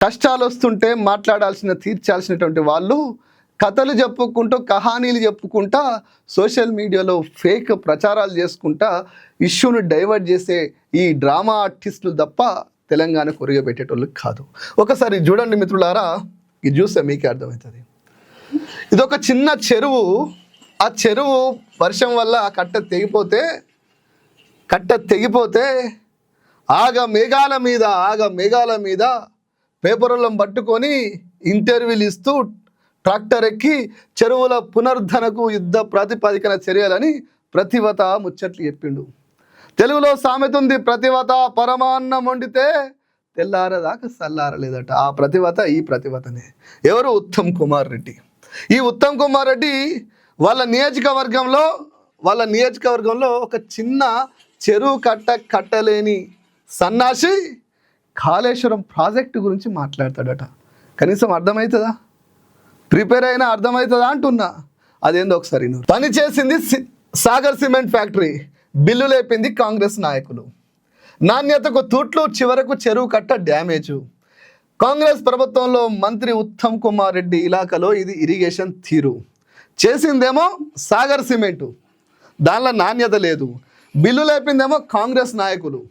కష్టాలు వస్తుంటే తీర్చాల్సినటువంటి వాళ్ళు కథలు చెప్పుకుంటూ కహానీలు చెప్పుకుంటా సోషల్ మీడియాలో ఫేక్ ప్రచారాలు చేసుకుంటా ఇష్యూని డైవర్ట్ చేసే ఈ డ్రామా ఆర్టిస్టులు తప్ప తెలంగాణ కొరిగబెట్టేటోళ్ళు కాదు. ఒకసారి చూడండి మిత్రులారా, ఇది చూస్తే మీకే అర్థమవుతుంది. ఇదొక చిన్న చెరువు. ఆ చెరువు వర్షం వల్ల ఆ కట్ట తెగిపోతే ఆగ మేఘాల మీద పేపర్లను పట్టుకొని ఇంటర్వ్యూలు ఇస్తూ ట్రాక్టర్ ఎక్కి చెరువుల పునరుద్ధరణకు యుద్ధ ప్రాతిపదికన చర్యలని ప్రతివత ముచ్చట్లు చెప్పిండు. తెలుగులో సామెత ఉంది, ప్రతివత పరమాన్నం వండితే తెల్లారదాకా సల్లారలేదట. ఆ ప్రతివత ఈ ప్రతివతనే. ఎవరు? ఉత్తమ్ కుమార్ రెడ్డి. ఈ ఉత్తమ్ కుమార్ రెడ్డి వాళ్ళ నియోజకవర్గంలో ఒక చిన్న చెరువు కట్టలేని సన్నాసి కాళేశ్వరం ప్రాజెక్టు గురించి మాట్లాడతాడట. కనీసం అర్థమవుతుందా? ప్రిపేర్ అయినా అర్థమవుతుందా అంటున్నా. అదేందో ఒకసారి పని చేసింది సాగర్ సిమెంట్ ఫ్యాక్టరీ, బిల్లు లేపింది కాంగ్రెస్ నాయకులు. నాణ్యతకు తూట్లు, చివరకు చెరువు కట్ట డ్యామేజు. కాంగ్రెస్ ప్రభుత్వంలో మంత్రి ఉత్తమ్ కుమార్ రెడ్డి ఇలాకాలో ఇది ఇరిగేషన్ తీరు. చేసిందేమో సాగర్ సిమెంటు, దానిలో నాణ్యత లేదు. బిల్లు లేపిందేమో కాంగ్రెస్ నాయకులు.